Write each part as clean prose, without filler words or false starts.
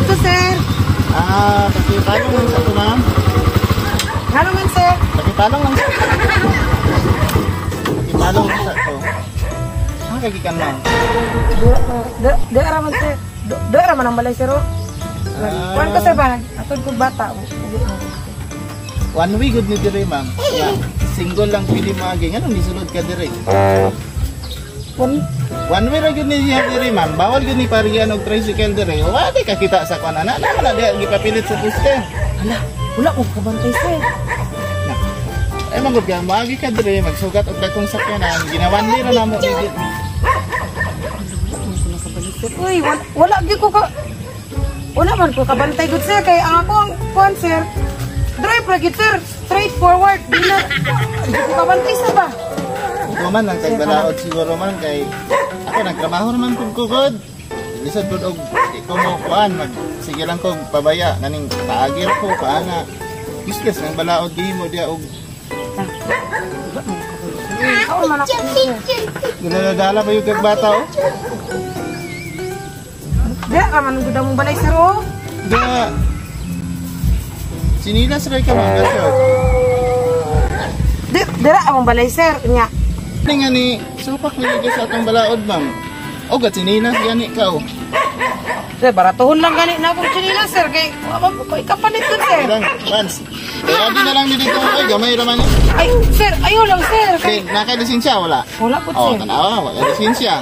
Ito, sir. Pakipalong lang sa ito, ma'am. Ano man, sir? Pakipalong lang sa ito. Pakipalong lang sa ito. Saan kagikan, ma'am? Daara man, sir. Daara man ang balay, sir. Kuhan ko, sir, ba? Atod ko bata. 1 week good ni dire, ma'am. Single lang pili mo aging. Anong nisulod ka dire? 1 week ra gyud ni dire, ma'am. Bawal gyud ni pariyan og tricycle dire. Wa di ka kita sa kuan ana. Naman na di gipapilit sa poste. Hala, wala ko kabantay, sir. Ay mangod ka maagi ka dire magsugat og dagkong sakyanan. Ginawan ni ra namo ni dire. Uy, wala gyud ko ka. Wala man ko kabantay gud, sir, kay ang akong kuan, sir. Drive ra gid, sir. Straightforward. Di ko kabantay sa ba? Ito man lang kay balaod siguro man kay ako nagtrabaho naman kung kugod. Lisod pud og iko mo kuan mag sige lang ko pabaya kaning paagir ko paana. Useless nang balaod di mo dia og Ako man ako, sir. ginadala pa yung kagbata oh. Di ka man gud mong balay, sir, oh. Dia sinilas ray ka man kasi. Dira among balay, sir, nya. Nga ni supak ni sa atong balaod, ma'am. O gat sinilas gani ka oh. Sir, baratuhon lang gani na akong chinila, sir, kay wala mo ko ikapalit ko, sir. Lang, Vance. Kaya di na lang ni dito ay gamay ra man. Ay, sir, ayaw lang, sir. Okay, naka-lisensya wala. Wala po, Oh, sir. tanawa, wala lisensya.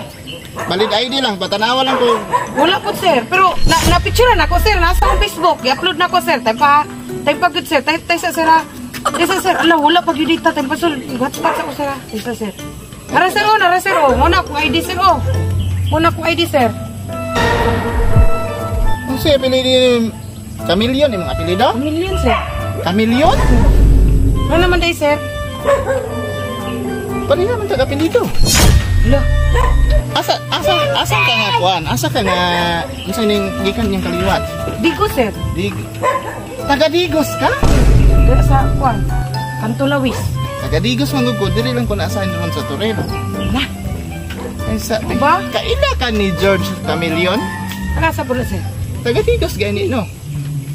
Valid ID lang, patanawa lang ko. Wala po, sir. Pero na-picture na ko, sir. Nasa akong Facebook. I-upload na ko, sir. Time pa good, sir. Time sa, sir, ha. Isa, sir. Ala, wala pa yun dito. Time pa, sir. Hotspot sa ko, sir, ha. Isa, sir. Nara, sir, oh. Nara, sir, oh. Muna akong ID, sir, oh. Muna akong ID, sir. Kasi pili ni Chameleon, yung apelido? Million, sir. Chameleon? Ano naman day, sir? Pari naman taga-apelido. Ala. Asa ka nga kuan? Asa ka nga unsa ning gikan yung kaliwat? Digo, sir. Taga-Digos ka? Dira sa, kuan. Kanto Lawis. Taga-Digos manggugod, diri lang ko naasahan naman sa Toreno. Ala. Ay sa Ba? kaila ka ni George Chameleon? Ala sa pula, sir. Taga-Digos gani no?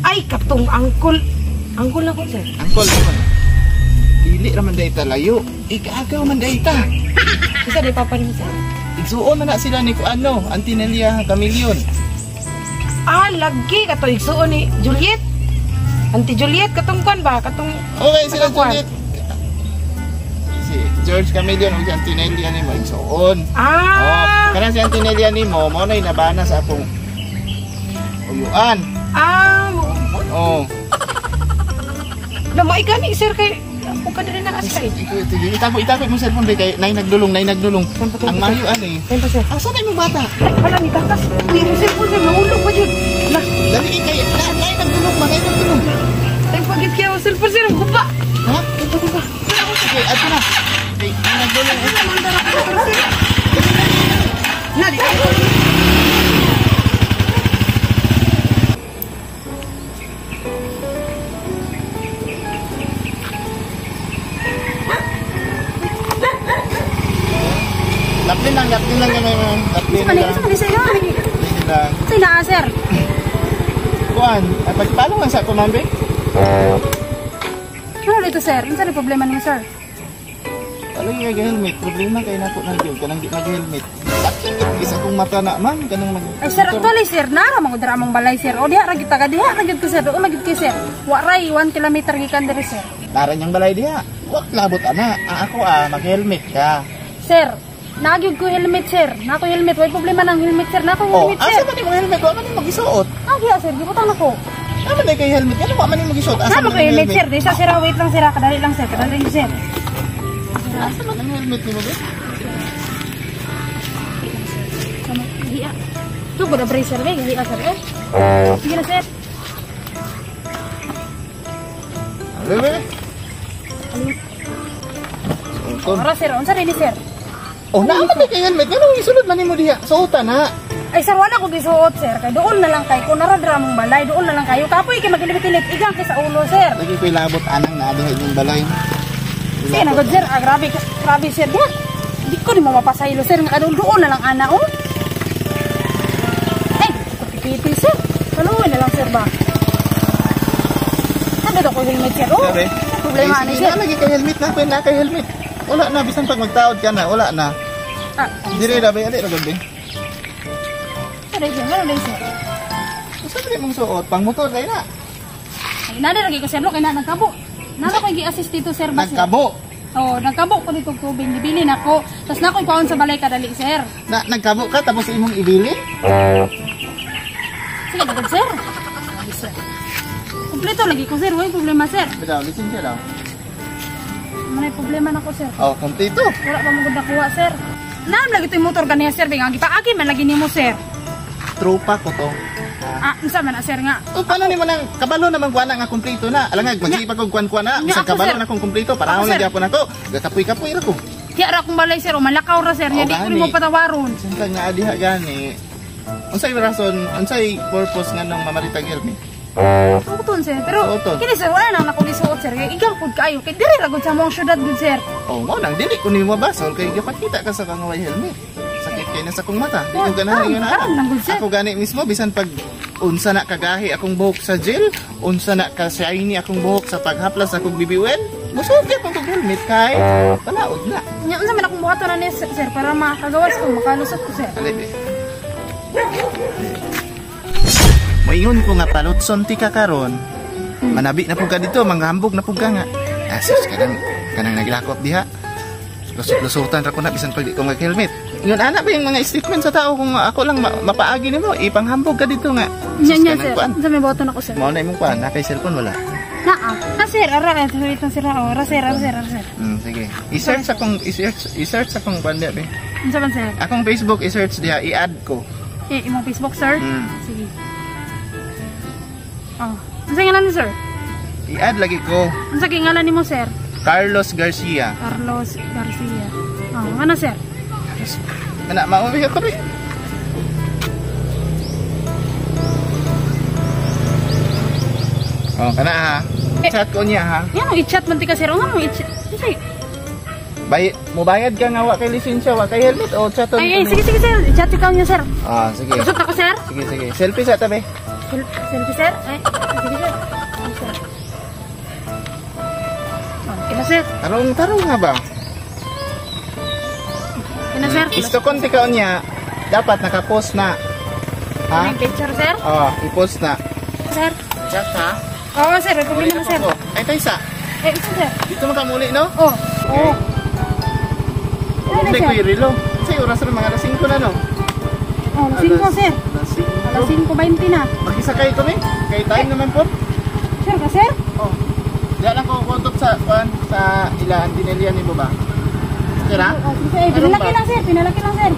Ay, katong angkol. Angkol ako, sir. Angkol naman. Dili raman dayta layo. Igaagaw man dayta. Isa, di paparin, sir. Igsuon man na sila ni kuano, Antinelia Chameleon. Ah, lagi katong igsuon ni Juliet. Auntie Juliet, katong kuan ba? Katong Okay, sila katong kuan. Juliet. Si George Chameleon ug si Antinelia ni mo igsuon. Ah. Kana si Antinelia ni mo nay nabana sa akong uyuan. Ah. Oh. Lamay gani, sir, kay ako ka diri na asay. Itapo mo cellphone kay nay nagdulong. Ang mayo ani. Tempo, sir. Asa na yung bata? Ay, wala ni takas. Di mo sir po, sir, mahulog pa yun. Lah, Dali kay nay nagdulong. tempo gid kaya sir po, sir, ang gupa. Ha? Tempo. Okay, ato na. Kay nay nagdulong. Na di. Laplin lang naman. Laplin lang. sa'yo? Laplin lang. Sila, sir. Kuan, pagpalong lang sa kumambe. Ano dito, sir? Ano sa problema niyo, sir? Alam nga helmet, problema kay nako na gyud kanang di mag-helmet. Sakit isa kong mata na man kanang mag. Ay, sir, actually, sir, nara mga dira mong balay, sir. O diha ra kita ka diha ra gyud ko, sir. O lagid kay sir. Wa ray 1 kilometer gikan diri, sir. Naran yang balay diha. Wak labot ana. Ako mag-helmet ka. Sir, nagyud ko helmet, sir. Nako helmet, way problema nang helmet, sir. Nako Oh, helmet, sir. asa man yung helmet? Wa man yung mag-isuot. Ah, diha, sir, gibutang nako. Naman na kay helmet. Ano wa man yung mag-isuot? Asa Sama man ko yung helmet, sir. Di sa sir, wait lang, sir. Kadali lang, sir. Kadali lang, sir. Asa man ang helmet ni mo? Sama, diha. Tu boda bracer, be, diha, sir. Sige na, sir. Bebe. Ora, sir. Unsa rin ni, sir? Oh, naman na kay helmet. Ano isulod man nimo diha? Suotan ha. Ay sir, wala ko gisuot sir. Kay doon na lang kay kung naradra mong balay, doon na lang kayo. Kapoy kay magilibit-ilip igang kay sa ulo sir. Lagi ko ilabot anang na adiha yung balay. Sige na good sir. Grabe sir. Di ko ni mo mapasaylo sir. Nga doon na lang ana oh. Ay, kupipiti sir. Kaluwi na lang sir ba? Sabi ko helmet sir oh. Sabi? Problema ni sir. Lagi kay helmet na, pwede na kay helmet. Wala na, bisan pag magtaod ka na, wala na. Dire na ba, ali na gabi. Ano sir? Sabi mong suot, pang motor dahil na. Ay, nada lagi ko sir, no, kaya nagkabo. Nada ko i-assist dito sir ba sir? Nagkabo. Oo, nagkabo ko dito tubig, nibili na ko. Tapos na ako ipaon sa balay kadali sir. Nagkabo ka, tapos imong ibili? Sige, nagod sir. Ay, sir. Kompleto lagi ko sir, wala problema sir. Bitaw, listen siya daw. May problema na ko sir. Oh, kompleto. Wala pa magod nakuha sir. Naam lagi ito yung motor ganiya sir, bingang gipaagi man lagi ni mo sir. Tropa ko to. Unsa man na sir nga. O, paano ni mo nang kabalo naman guwana nga kompleto na? Alangag, mag-iipag kong kuwan-kuwan na. Bisang Ako, kabalo sir. na kong kompleto, para Ako, ako sir. nagyapon ako. Gatapoy-kapoy ra ko. Kaya ra akong balay sir, o malakaw ra sir, Oo, di ko gani. ni mo patawaron. Siyempre nga adiha gani. Unsay rason, unsay purpose nga nung mamaritag helmet? Suoton sir, pero Suoton. kini sir, wala na ako lisuot sir. Kaya igang pud kayo, kay diri ra gud sa mong syudad gud sir. Oh, mo nang dili ko nimo basol kay gipakita ka sa kangaway helmet. Sakit kay na sa kong mata. Di ko ganahan yun karon lang gud sir. Ako gani mismo bisan pag unsa na kagahi akong buhok sa gel, unsa na ka shiny akong buhok sa paghaplas akong bibiwen. Musuot gyud akong helmet kay palaod na. Nya unsa man akong buhaton na ni sir para makagawas ko, makalusot ko sir. Alibi. Mayon ko nga palutson ti ka karon. Manabi na pug ka dito, manghambog na pug ka nga. Sus kanang naglakop diha. Lusot-lusutan ra ko na bisan pag di ko mag-helmet. Ingon ana ba yung mga statement sa tao kung ako lang mapaagi nimo, ipanghambog ka dito nga. Nya Kanang sir, kuan. unsa may buhaton ako sir? Mao na imong kuan, na kay cellphone wala. Na sir, ara ito sir, ara sir. Sige. I-search akong kuan diha be. Unsa man sir? Akong Facebook i-search diha, i-add ko. Imong Facebook sir? Hmm. Sige. Oh, unsa ngalan ni sir? I-add lagi ko. Unsa kay ngalan nimo sir? Carlos Garcia. Carlos Garcia. Oh, ano sir? Mana mauwi ako rin. Oh, kana ha. Chat ko niya ha. Yan i-chat man ti ka sir. Ano i-chat? Sige. Mubayad ka nga wa kay lisensya, wa kay helmet o chat on. Ay, sige sir. I-chat ikaw niya sir. Ah, sige. Usap ako sir. Sige. Selfie sa tabi. Selfie sir. Ay, sige sir. Ay, sir. Kina sir. Tarong nga ba? Kina sir. Isto kon ti ka niya, dapat naka-post na. Ha? May picture sir. Oh, i-post na. Sir. Chat ha. Oo sir, may problema na sir. Ay, Taysa. Eh, isa sir. Dito man ka muli, no? Oh. Oo. Ano Hindi sir? ko i-relo. Kasi oras na mga alas 5 na, no? Oh, 5 sir. Alas 5. Alas 5:20 na. Mag-isakay kami. Kay time naman po. Sure ka sir? Oh. Diyan lang ko kontok sa ilan dinelian ni Baba. Tira? Oh, sige sir. Pinalaki lang sir.